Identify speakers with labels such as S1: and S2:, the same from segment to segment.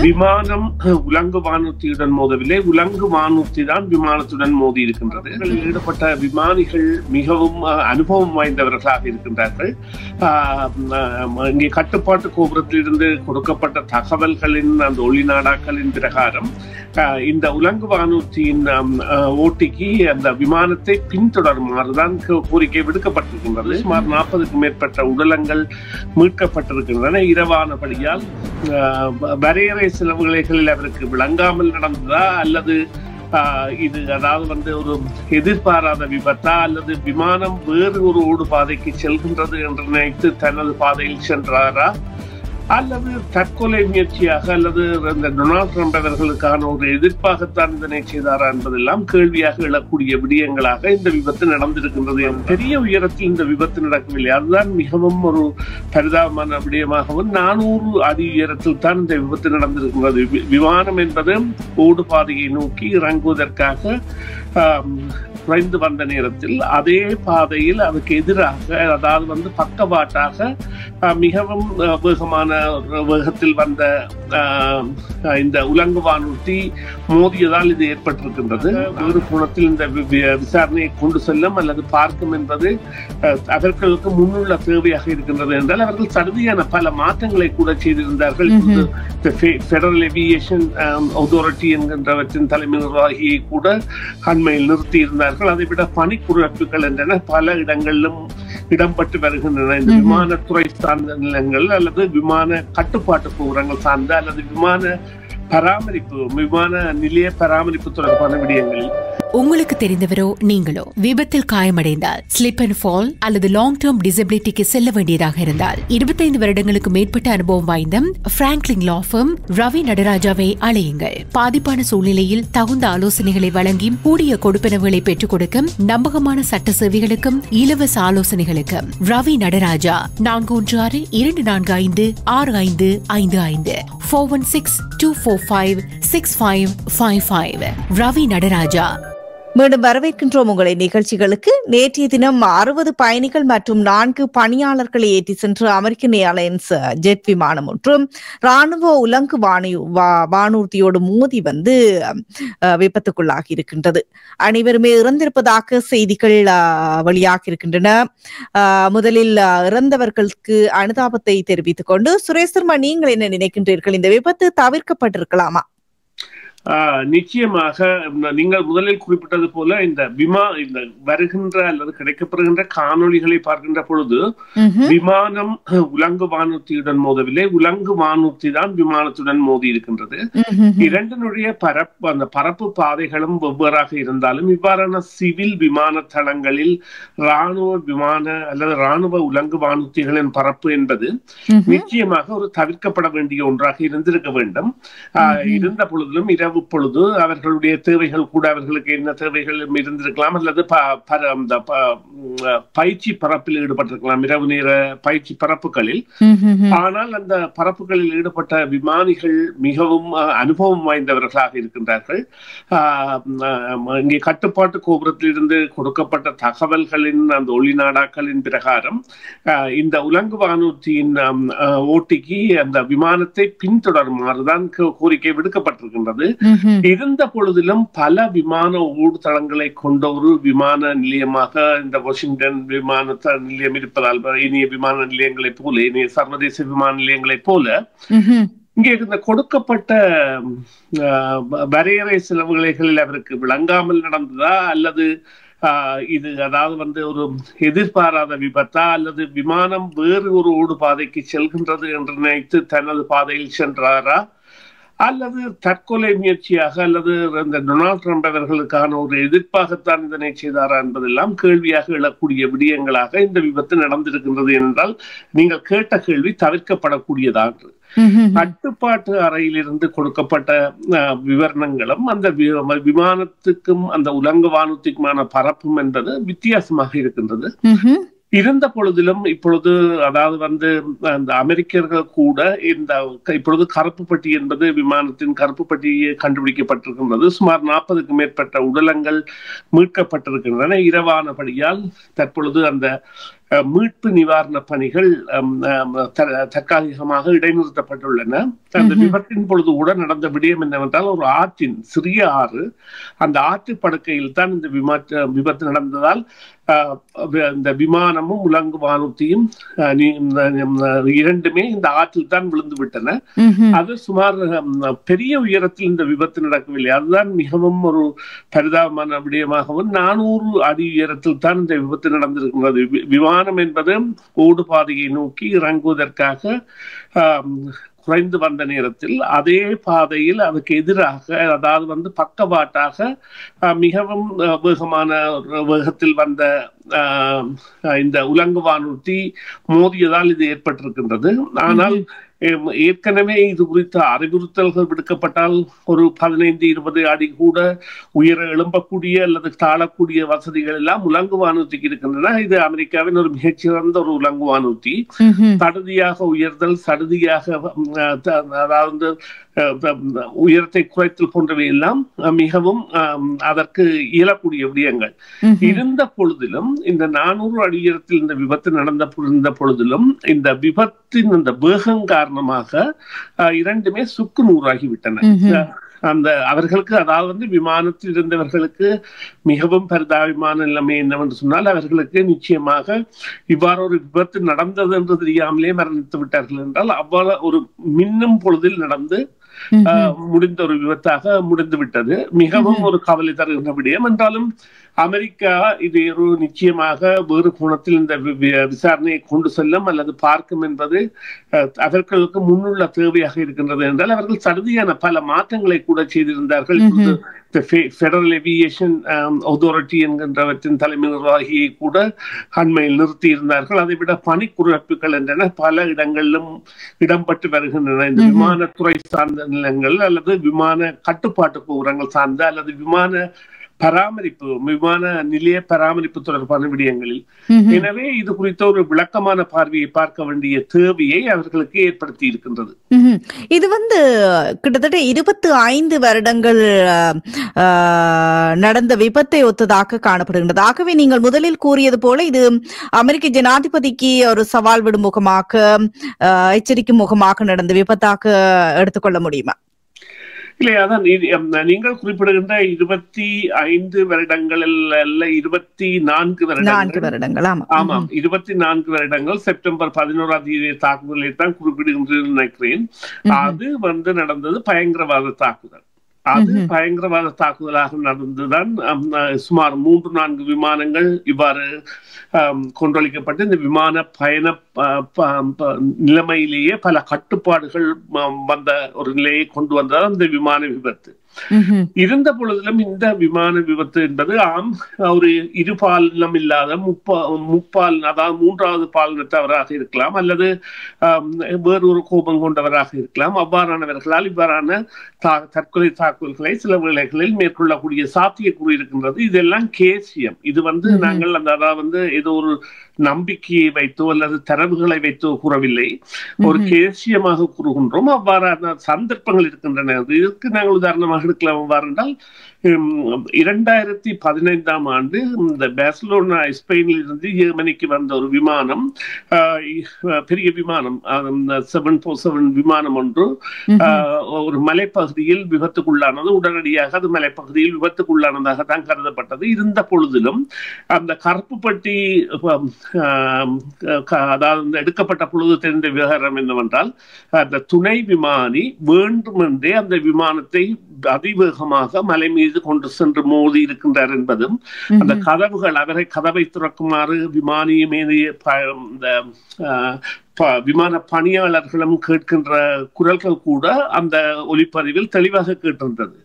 S1: விமானம் உலங்கு வானூர்தியுடன் மோதவில்லை, உலங்கு வானூர்தி தான் விமானத்துடன் மோதி இருக்கின்றது. ஈடுபட்ட விமானிகள் மிகவும் அனுபவம் வாய்ந்தவர்களாக இருக்கின்றார்கள். இங்கே கட்டுப்பாட்டு கோபுரத்திலிருந்து கொடுக்கப்பட்ட தகவல்களின் அந்த ஒளிநாடாக்களின் பிரகாரம் இந்த உலங்கு வானூர்தியின் ஓட்டிக்கு அந்த விமானத்தை பின்தொடருமாறுதான் கோரிக்கை விடுக்கப்பட்டிருக்கின்றது. சுமார் 40க்கும் மேற்பட்ட உடலங்கள் மீட்கப்பட்டிருக்கின்றன. இரவானபடியால் வரையறை செலவுகளில் அவருக்கு விளங்காமல் நடந்ததா அல்லது இது அதாவது ஒரு எதிர்பாராத விபத்தா அல்லது விமானம் வேறு ஒரு ஓடு பாதைக்கு செல்கின்றது என்று நினைத்து தனது பாதையில் சென்றாரா அல்லது தற்கொலை முயற்சியாக அல்லது இந்த டொனால்ட் ட்ரம்ப் அவர்களுக்கான ஒரு எதிர்ப்பாகத்தான் இதனை செய்தாரா என்பதெல்லாம் கேள்வியாக எழக்கூடிய விடயங்களாக இந்த விபத்து நடந்திருக்கின்றது. பெரிய உயரத்தில் இந்த விபத்து நடக்கவில்லை, அதுதான் மிகவும் ஒரு பரிதாபமான விடயமாகவும் 400 அடி உயரத்தில் தான் இந்த விபத்து நடந்திருக்கின்றது. விமானம் என்பது ஓடு பாதையை நோக்கி இறங்குவதற்காக குறைந்து வந்த நேரத்தில் அதே பாதையில் அதுக்கு எதிராக அதாவது பக்கவாட்டாக மிகவும் வேகமான வேகத்தில் வந்த இந்த உலங்கு வானூர்தி மோதியதால் இது ஏற்பட்டிருக்கின்றது. வேறு கோணத்தில் இந்த விசாரணையை கொண்டு செல்லும் அல்லது பார்க்கும் என்பது அவர்களுக்கு முன்னுள்ள தேவையாக இருக்கின்றது என்றால் அவர்கள் சடுதியான பல மாற்றங்களை கூட செய்திருந்தார்கள். பெடரல் ஏவியேஷன் அத்தாரிட்டி என்கின்றவற்றின் தலைமை நிர்வாகியை கூட அண்மையில் நிறுத்தி இருந்தார்கள். அதை விட பணிக்குறைப்புகள் என்றன பல இடங்களிலும் இடம்பெற்று வருகின்றன. இந்த விமானத்துறை சார்ந்த நிலங்கள் அல்லது விமான கட்டுப்பாட்டு கோபுரங்கள் சார்ந்த அல்லது விமான நிலைய பராமரிப்பு தொடர்பான விடயங்களில்
S2: உங்களுக்கு தெரிந்தவரோ நீங்களோ விபத்தில் காயமடைந்தால் ஸ்லிப் அண்ட் ஃபால் அல்லது லாங் டேர்ம் டிசபிலிட்டிக்கு செல்ல வேண்டியதாக இருந்தால் 25 வருடங்களுக்கு மேற்பட்ட அனுபவம் வாய்ந்த பிராங்க்லின் லா ஃபர்ம் ரவி நடராஜாவை அழையுங்கள். பாதிப்பான சூழ்நிலையில் தகுந்த ஆலோசனைகளை வழங்கி கூடிய கொடுப்பனவுகளை பெற்றுக் கொடுக்கும் நம்பகமான சட்ட சேவைகளுக்கும் இலவச ஆலோசனைகளுக்கும் ரவி நடராஜா 416-245-6555 416-245-6555 ரவி நடராஜா.
S3: மீண்டும் வரவேற்கின்றோம் உங்களை நிகழ்ச்சிகளுக்கு. நேற்றைய தினம் 60 பயணிகள் மற்றும் 4 பணியாளர்களை ஏற்றி சென்று அமெரிக்கன் ஏர்லைன்ஸ் ஜெட் விமானம் ஒன்றும் ராணுவ உலங்கு வானூர்தியோடு மோதி விபத்துக்குள்ளாகி இருக்கின்றது. அனைவருமே இறந்திருப்பதாக செய்திகள் வெளியாக இருக்கின்றன. முதலில் இறந்தவர்களுக்கு அனுதாபத்தை தெரிவித்துக் கொண்டு சுரேஷ் சர்மா, நீங்கள் என்ன நினைக்கின்றீர்கள்? இந்த விபத்து தவிர்க்கப்பட்டிருக்கலாமா?
S1: நிச்சயமாக நீங்கள் முதலில் குறிப்பிட்டது போல இந்த வருகின்ற அல்லது கிடைக்கப்படுகின்ற காணொளிகளை பார்க்கின்ற பொழுது விமானம் உலங்கு வானூர்தியுடன் மோதவில்லை, உலங்கு வானூர்தி தான் விமானத்துடன் மோதி இருக்கின்றது. இரண்டினுடைய அந்த பரப்பு பாதைகளும் வெவ்வேறாக இருந்தாலும் இவ்வாறான சிவில் விமான தளங்களில் ராணுவ விமான அல்லது ராணுவ உலங்கு வானூர்திகளின் பரப்பு என்பது நிச்சயமாக ஒரு தவிர்க்கப்பட வேண்டிய ஒன்றாக இருந்திருக்க வேண்டும். இருந்த பொழுதிலும் பொழுது அவர்களுடைய தேவைகள் கூட அவர்களுக்கு என்ன தேவைகள் இருந்திருக்கலாம் அல்லது பயிற்சி பரப்பில் ஈடுபட்டிருக்கலாம், இரவு நேர பயிற்சி பரப்புகளில். ஆனால் அந்த பரப்புகளில் ஈடுபட்ட விமானிகள் மிகவும் அனுபவம் வாய்ந்தவர்களாக இருக்கின்றார்கள். இங்கே கட்டுப்பாட்டு கோபுரத்திலிருந்து கொடுக்கப்பட்ட தகவல்களின் அந்த ஒளிநாடாக்களின் பிரகாரம் இந்த உலங்கு வானூர்தியின் ஓட்டிக்கு அந்த விமானத்தை பின்தொடருமாறுதான் கோரிக்கை விடுக்கப்பட்டிருக்கின்றது. இருந்த பொழுதிலும் பல விமான ஓடுதளங்களை கொண்ட ஒரு விமான நிலையமாக இந்த வாஷிங்டன் விமான நிலையம் இருப்பதால் இனிய விமான நிலையங்களை போல இனிய சர்வதேச விமான நிலையங்களை போல இங்கே இந்த கொடுக்கப்பட்ட வரையறை செலவுகளில் அவருக்கு விளங்காமல் நடந்ததா அல்லது இது அதாவது ஒரு எதிர்பாராத விபத்தா அல்லது விமானம் வேறு ஒரு ஓடு பாதைக்கு செல்கின்றது என்று நினைத்து தனது பாதையில் சென்றாரா அல்லது தற்கொலை முயற்சியாக அல்லது இந்த டொனால்ட் ட்ரம்ப் அவர்களுக்கான ஒரு எதிர்ப்பாகத்தான் இதனை செய்தாரா என்பதெல்லாம் கேள்வியாக எழக்கூடிய விடயங்களாக இந்த விபத்து நடந்திருக்கின்றது என்றால் நீங்கள் கேட்ட கேள்வி தவிர்க்கப்படக்கூடியதான்று. கட்டுப்பாட்டு அறையிலிருந்து கொடுக்கப்பட்ட விவரணங்களும் அந்த விமானத்துக்கும் அந்த உலங்கு வானூர்திக்குமான பரப்பும் என்பது வித்தியாசமாக இருக்கின்றது. இருந்த பொழுதிலும் இப்பொழுது அதாவது அந்த அமெரிக்கர்கள் கூட இப்பொழுது கருப்பு பட்டி என்பது விமானத்தின் கருப்பு பட்டியை கண்டுபிடிக்கப்பட்டிருக்கின்றது. சுமார் 40க்கும் மேற்பட்ட உடலங்கள் மீட்கப்பட்டிருக்கின்றன. இரவானபடியால் தற்பொழுது அந்த மீட்பு நிவாரண பணிகள் தற்காலிகமாக இடைநிறுத்தப்பட்டுள்ளன. அந்த விபத்தின் பொழுது கூட நடந்த விடயம் என்னவென்றால், ஒரு ஆற்றின் சிறிய ஆறு, அந்த ஆற்று படுக்கையில் தான் இந்த விபத்து நடந்ததால் இந்த விமானமும் உலங்கு வானூர்தியும் இரண்டுமே இந்த ஆற்றில் தான் விழுந்து விட்டன. அது சுமார் பெரிய உயரத்தில் இந்த விபத்து நடக்கவில்லை. அதுதான் மிகவும் ஒரு பரிதாபமான விடயமாகவும், 400 அடி உயரத்தில் தான் இந்த விபத்து நடந்திருக்கிறது. விமானம் என்பது ஓடு பாதையை நோக்கி இறங்குவதற்காக குறைந்து வந்த நேரத்தில் அதே பாதையில் அதுக்கு எதிராக, அதாவது பக்கவாட்டாக மிகவும் வேகமான வேகத்தில் வந்த இந்த உலங்கு வானூர்தி மோதியதால் இது ஏற்பட்டிருக்கின்றது. ஆனால் ஏற்கனவே இது குறித்த அறிவுறுத்தல்கள் விடுக்கப்பட்டால் ஒரு 15-20 அடி கூட உயர எழும்பக்கூடிய அல்லது தாழக்கூடிய வசதிகள் எல்லாம் உலங்கு வானூர்த்திக்கு இருக்கின்றன. இது அமெரிக்காவின் ஒரு மிகச்சிறந்த ஒரு உலங்கு வானூர்த்தி. சடுதியாக உயர்தல், சடுதியாக அதாவது உயரத்தை குறைத்தல் போன்றவை எல்லாம் மிகவும் அதற்கு இயலக்கூடிய விடயங்கள் இருந்த பொழுதிலும், இந்த 400 அடி உயரத்தில் இந்த விபத்து நடந்த பொழுதிலும் இந்த விபத்தின் அந்த வேகம் காரணமாக இரண்டுமே சுக்கு நூறாகிவிட்டன. அந்த அவர்களுக்கு, அதாவது விமானத்தில் இருந்தவர்களுக்கு மிகவும் பரிதாபமான நிலைமை என்னவென்று சொன்னால், அவர்களுக்கு நிச்சயமாக இவ்வாறு ஒரு விபத்து நடந்தது என்று தெரியாமலே மரணித்து விட்டார்கள் என்றால், அவ்வாறு ஒரு மின்னும் பொழுதில் நடந்து முடிந்த ஒரு விபத்தாக முடிந்து விட்டது. மிகவும் ஒரு கவலை தருகின்ற விடயம். என்றாலும் அமெரிக்கா இது ஒரு நிச்சயமாக வேறு கோணத்தில் இந்த விசாரணையை கொண்டு செல்லும் அல்லது பார்க்கும் என்பது அவர்களுக்கு முன்னுள்ள தேவையாக இருக்கின்றது. என்றால் அவர்கள் சடுதியான பல மாற்றங்களை கூட செய்திருந்தார்கள். பெடரல் ஏவியேஷன் அத்தாரிட்டி என்கின்றவற்றின் தலைமை நிர்வாகியை கூட அண்மையில் நிறுத்தி இருந்தார்கள். அதை விட பணிக்குறைப்புகள் என்றன பல இடங்களிலும் இடம்பெற்று வருகின்றன. இந்த விமானத்துறை சார்ந்த நிலங்கள் அல்லது விமான கட்டுப்பாட்டு கோபுரங்கள் சார்ந்த அல்லது விமான பராமரிப்பு, விமான நிலைய பராமரிப்பு தொடர்பான விடயங்களில். எனவே இது குறித்த ஒரு விளக்கமான பார்வையை பார்க்க வேண்டிய தேவையை அவர்களுக்கு ஏற்படுத்தி இருக்கின்றது.
S3: இது கிட்டத்தட்ட 25 வருடங்கள் நடந்த விபத்தை ஒத்ததாக காணப்படுகின்றது. ஆகவே நீங்கள் முதலில் கூறியது போல இது அமெரிக்க ஜனாதிபதிக்கு ஒரு சவால் விடும் முகமாக, எச்சரிக்கும் முகமாக நடந்த விபத்தாக எடுத்துக்கொள்ள முடியுமா?
S1: இல்லை, அதான் நீங்கள் குறிப்பிடுகின்ற 25 வருடங்கள் அல்ல, 24 வருடங்கள். ஆமாம், 24 வருடங்கள் செப்டம்பர் 11ஆம் தேதி தாக்குதலை தான் குறிப்பிடுகின்றேன் நினைக்கிறேன். அது நடந்தது பயங்கரவாத தாக்குதல். அது பயங்கரவாத தாக்குதலாக நடந்துதான் சுமார் 3-4 விமானங்கள் இவ்வாறு கொன்றளிக்கப்பட்டு இந்த விமான பயண நிலைமையிலேயே பல கட்டுப்பாடுகள் வந்த ஒரு நிலையை கொண்டு வந்ததால் அந்த விமான விபத்து இருந்த பொழுதிலும் இந்த விமான விபத்து என்பது ஒரு இருபாலினம் இல்லாத முப்பால், அதாவது மூன்றாவது பாலினத்தவராக இருக்கலாம் அல்லது வேறொரு கோபம் கொண்டவராக இருக்கலாம். அவ்வாறானவர்களால் இவ்வாறான தற்கொலை தாக்குதல்களை சில வேளைகளில் மேற்கொள்ளக்கூடிய சாத்தியக்கூறு இருக்கின்றது. இதெல்லாம் கேசியம். இது நாங்கள் அதாவது ஏதோ ஒரு நம்பிக்கையை வைத்தோ அல்லது தரவுகளை வைத்தோ கூறவில்லை, ஒரு கேசியமாக கூறுகின்றோம். அவ்வாறான சந்தர்ப்பங்கள் இருக்கின்றன. இதற்கு நாங்கள் உதாரணமாக எடுக்கலாம். எவ்வாறென்றால் 2015ஆம் ஆண்டு இந்த பார்சிலோனா ஸ்பெயினில் இருந்து ஜெர்மனிக்கு வந்த ஒரு விமானம், பெரிய விமானம் 747 விமானம் ஒன்று ஒரு மலைப்பகுதியில் விபத்துக்குள்ளானது. உடனடியாக அது மலைப்பகுதியில் விபத்துக்குள்ளானதாக தான் கருதப்பட்டது. இருந்த பொழுதிலும் அந்த கருப்பு பட்டி, அதாவது எடுக்கப்பட்ட பொழுது தெரிந்த விவகாரம் என்னவென்றால், அந்த துணை விமானி வேண்டுமென்றே அந்த விமானத்தை அதிவேகமாக மலை மீது கொண்டு சென்று மோதி இருக்கின்றார் என்பதும், அந்த கதவுகள், அவரை கதவை திறக்குமாறு விமானியுமே விமான பணியாளர்களும் கேட்கின்ற குரல்கள் கூட அந்த ஒலிப்பதிவில் தெளிவாக கேட்டிருந்தது.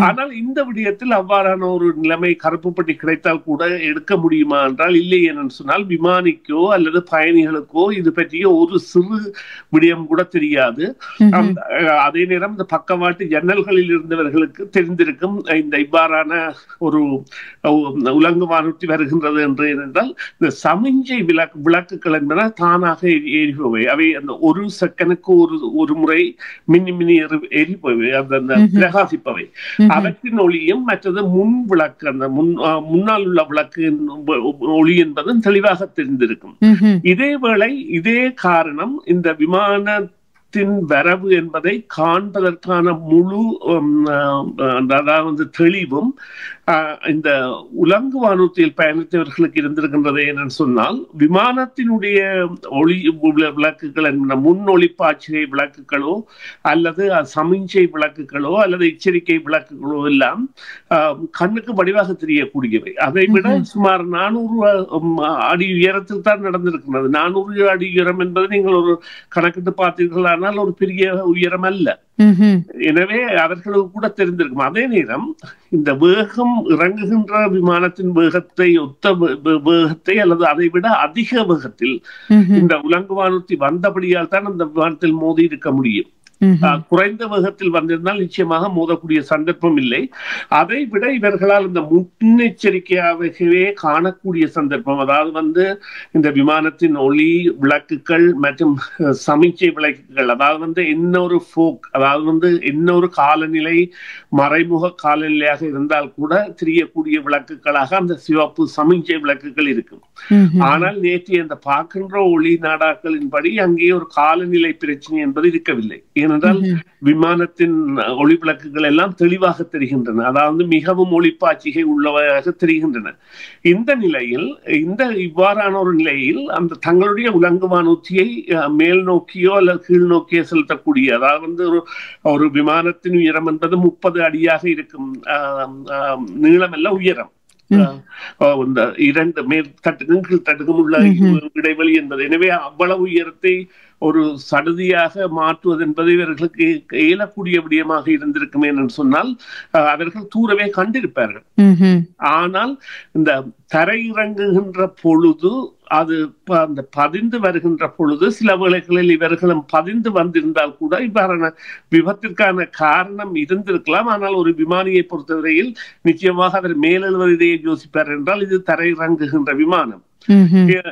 S1: ஆனால் இந்த விடயத்தில் அவ்வாறான ஒரு நிலைமை கருப்புப்பட்டி கிடைத்தால் கூட எடுக்க முடியுமா என்றால் இல்லை. என்று சொன்னால் விமானிக்கோ அல்லது பயணிகளுக்கோ இது பற்றிய ஒரு சிறு விடயம் கூட தெரியாது. அதே நேரம் இந்த பக்கவாட்டு ஜன்னல்களில் இருந்தவர்களுக்கு தெரிந்திருக்கும் இந்த இவ்வாறான ஒரு உலங்கு வானூர்தி வருகின்றது என்று. என்றால் இந்த சமிஞ்சை விளக்குகள் என்பன தானாக எரிபவை. அவை அந்த ஒரு செகண்டுக்கு ஒரு முறை மின்னி எரிபவை, அந்த பிரகாசிப்பவை. அவற்றின் ஒளியும் மற்றது முன் விளக்கு, அந்த முன்னால் உள்ள விளக்கு ஒளி என்பதும் தெளிவாக தெரிந்திருக்கும். இதேவேளை இதே காரணம் இந்த விமானத்தின் வரவு என்பதை காண்பதற்கான முழு அதாவது தெளிவும் இந்த உலங்கு வானூர்தியில் பயணித்தவர்களுக்கு இருந்திருக்கின்றது. என்னன்னு சொன்னால், விமானத்தினுடைய ஒளி விளக்குகள், முன் ஒளிப்பாய்ச்சிகை விளக்குகளோ அல்லது சமிஞ்சை விளக்குகளோ அல்லது எச்சரிக்கை விளக்குகளோ எல்லாம் கண்ணுக்கு வடிவாக தெரியக்கூடியவை. அதை விட சுமார் 400 அடி உயரத்தில் தான் நடந்திருக்கிறது. 400 அடி உயரம் என்பது நீங்கள் ஒரு கணக்கிட்டு பார்த்தீர்களானால் ஒரு பெரிய உயரம் அல்ல. எனவே அவர்களுக்கு கூட தெரிந்திருக்கும். அதே நேரம் இந்த வேகம், இறங்குகின்ற விமானத்தின் வேகத்தை ஒத்த வேகத்தை அல்லது அதை விட அதிக வேகத்தில் இந்த உலங்கு வானூர்தி வந்தபடியால் தான் அந்த விமானத்தில் மோதி இருக்க முடியும். குறைந்த வேகத்தில் வந்திருந்தால் நிச்சயமாக மோதக்கூடிய சந்தர்ப்பம் இல்லை. அதை விட இவர்களால் இந்த முன்னெச்சரிக்கையாகவே காணக்கூடிய சந்தர்ப்பம், அதாவது இந்த விமானத்தின் ஒளி விளக்குகள் மற்றும் சமிச்சை விளக்குகள், அதாவது இன்னொரு ஃபோக், அதாவது இன்னொரு காலநிலை மறைமுக காலநிலையாக இருந்தால் கூட தெரியக்கூடிய விளக்குகளாக அந்த சிவப்பு சமிஞ்சை விளக்குகள் இருக்கும். ஆனால் நேற்று அந்த பார்க்கின்ற ஒளி நாடாக்களின்படி அங்கே ஒரு காலநிலை பிரச்சனை என்பது இருக்கவில்லை. ஏனென்றால் விமானத்தின் ஒளி விளக்குகள் எல்லாம் தெளிவாக தெரிகின்றன, அதாவது மிகவும் ஒளிப்பாய்ச்சிகை உள்ளவையாக தெரிகின்றன. இந்த நிலையில், இவ்வாறான ஒரு நிலையில் அந்த தங்களுடைய உலங்கு வானூர்தியை மேல் நோக்கியோ அல்லது கீழ் நோக்கியோ செலுத்தக்கூடிய, அதாவது ஒரு விமானத்தின் உயரம் என்பது 30 அடியாக இருக்கும். நீளம் அல்ல, உயரம். இந்த 2 மேற்தட்டுக்கும் கீழ்த்தட்டுக்கும் உள்ள இடைவெளி என்பது. எனவே அவ்வளவு உயரத்தை ஒரு சடுதியாக மாற்றுவது என்பது இவர்களுக்கு இயலக்கூடிய விடயமாக இருந்திருக்குமே என்று சொன்னால் அவர்கள் தூரவே கண்டிருப்பார்கள். ஆனால் இந்த தரையிறங்குகின்ற பொழுது, அது அந்த பதிந்து வருகின்ற பொழுது சில வேளைகளில் இவர்களும் பதிந்து வந்திருந்தால் கூட இவ்வாறான விபத்திற்கான காரணம் இருந்திருக்கலாம். ஆனால் ஒரு விமானியை பொறுத்தவரையில் நிச்சயமாக அவர் மேலெழுவதை யோசிப்பார் என்றால் இது தரையிறங்குகின்ற விமானம்.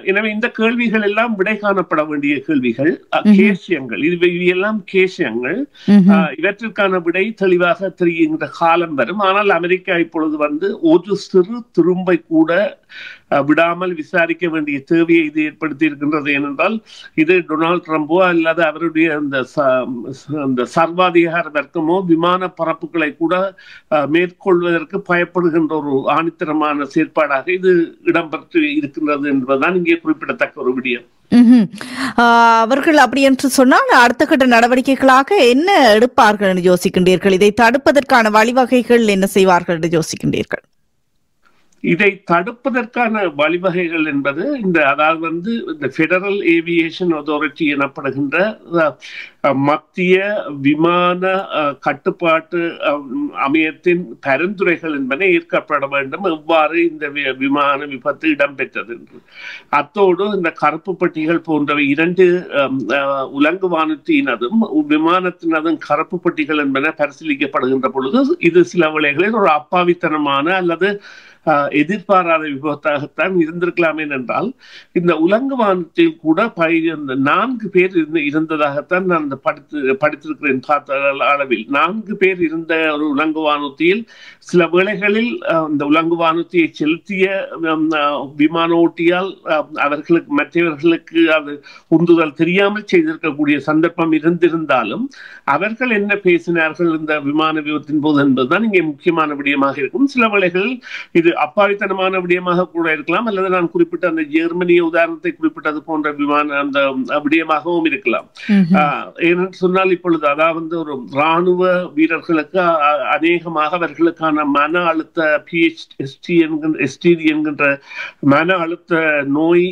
S1: எனவே இந்த கேள்விகள் எல்லாம் விடை காணப்பட வேண்டிய கேள்விகள், கேசியங்கள். இவையெல்லாம் கேசியங்கள். இவற்றிற்கான விடை தெளிவாக தெரிகின்ற காலம் வரும். ஆனால் அமெரிக்கா இப்பொழுது ஒரு சிறு திரும்பை கூட விடாமல் விசாரிக்க வேண்டிய தேவையை இது ஏற்படுத்தி இருக்கின்றது. ஏனென்றால் இது டொனால்ட் ட்ரம்போ அல்லது அவருடைய அந்த சர்வாதிகார வர்க்கமோ விமான பரப்புகளை கூட மேற்கொள்வதற்கு பயப்படுகின்ற ஒரு ஆணித்தரமான செயற்பாடாக இது இடம்பெற்று இருக்கின்றது என்பதுதான் இங்கே குறிப்பிடத்தக்க ஒரு விடயம்.
S3: அவர்கள் அப்படி என்று சொன்னால் அடுத்த கட்ட நடவடிக்கைகளாக என்ன எடுப்பார்கள் என்று யோசிக்கின்றீர்கள்? இதை தடுப்பதற்கான வழிவகைகள் என்ன செய்வார்கள் என்று யோசிக்கின்றீர்கள்?
S1: இதை தடுப்பதற்கான வழிவகைகள் என்பது அதாவது இந்த பெடரல் ஏவியேஷன் அத்தாரிட்டி எனப்படுகின்ற மத்திய விமான கட்டுப்பாட்டு அமையத்தின் பரிந்துரைகள் என்பன ஏற்கப்பட வேண்டும், எவ்வாறு இந்த விமான விபத்து இடம்பெற்றது என்று. அத்தோடு இந்த கருப்பு பட்டிகள் போன்றவை 2 உலங்கு வானூர்தியினதும் விமானத்தினதும் கருப்பு பட்டிகள் என்பன பரிசீலிக்கப்படுகின்ற பொழுது இது சில வேளைகளில் ஒரு அப்பாவித்தனமான அல்லது எதிர்பாராத விபத்தாகத்தான் இருந்திருக்கலாமே என்றால், இந்த உலங்கு வானத்தில் கூட 4 பேர் இருந்ததாகத்தான் நான் படித்திருக்கிறேன். பார்த்த அளவில் 4 பேர் இருந்த ஒரு உலங்கு வானூர்தியில் சில வேளைகளில் இந்த உலங்கு வானூர்தியை செலுத்திய விமான ஓட்டியால் அவர்களுக்கு மற்றவர்களுக்கு அது உந்துதல் தெரியாமல் செய்திருக்கக்கூடிய சந்தர்ப்பம் இருந்திருந்தாலும் அவர்கள் என்ன பேசினார்கள் இந்த விமான விபத்தின் போது என்பதுதான் இங்கே முக்கியமான விடயமாக இருக்கும். சில வேளைகளில் இது அப்பாவித்தனமான விடயமாக கூட இருக்கலாம், அல்லது நான் குறிப்பிட்ட அந்த ஜெர்மனிய உதாரணத்தை குறிப்பிட்டது போன்ற அந்த விடயமாகவும் இருக்கலாம். ஏனென்று சொன்னால் இப்பொழுது அதாவது ஒரு இராணுவ வீரர்களுக்கு அநேகமாக அவர்களுக்கான மன அழுத்த PTSD என்கின்ற மன அழுத்த நோய்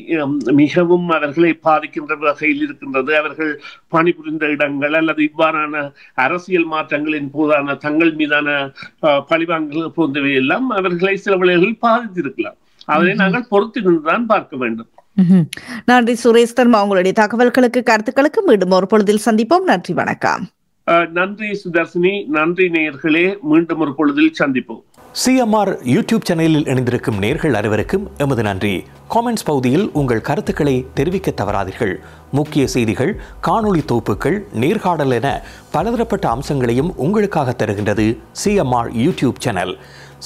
S1: மிகவும் அவர்களை பாதிக்கின்ற வகையில் இருக்கின்றது. அவர்கள் பணிபுரிந்த இடங்கள் அல்லது இவ்வாறான அரசியல் மாற்றங்களின் போதான தங்கள் மீதான பழிவாங்கல் போன்றவை எல்லாம் அவர்களை சில வேளைகளில் பாதித்திருக்கலாம். அதை நாங்கள் பொறுத்திருந்துதான் பார்க்க வேண்டும்.
S3: நன்றி சுரேஷ் தர்மா, உங்களுடைய தகவல்களுக்கு கருத்துக்களுக்கு மீண்டும் ஒரு பொழுதில் சந்திப்போம். நன்றி, வணக்கம்.
S1: நன்றி சுதர்சினி, நன்றி நேயர்களே, மீண்டும் ஒரு பொழுதில் சந்திப்போம்.
S4: சிஎம்ஆர் யூடியூப் சேனலில் இணைந்திருக்கும் நேர்கள் அனைவருக்கும் எமது நன்றி. காமெண்ட்ஸ் பகுதியில் உங்கள் கருத்துக்களை தெரிவிக்க தவறாதீர்கள். முக்கிய செய்திகள், காணொளி தொகுப்புகள், நேர்காணல் என பலதரப்பட்ட அம்சங்களையும் உங்களுக்காக தருகின்றது சிஎம்ஆர் யூடியூப் சேனல்.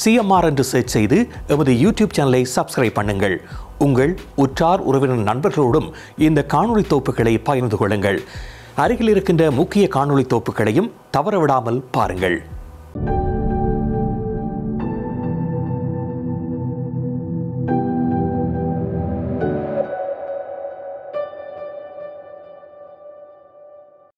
S4: சிஎம்ஆர் என்று சர்ச் செய்து எமது யூடியூப் சேனலை சப்ஸ்கிரைப் பண்ணுங்கள். உங்கள் உற்றார் உறவினர் நண்பர்களோடும் இந்த காணொளி தொகுப்புகளை பகிர்ந்து கொள்ளுங்கள். அருகில் இருக்கின்ற முக்கிய காணொளி தொகுப்புகளையும் தவறவிடாமல் பாருங்கள்.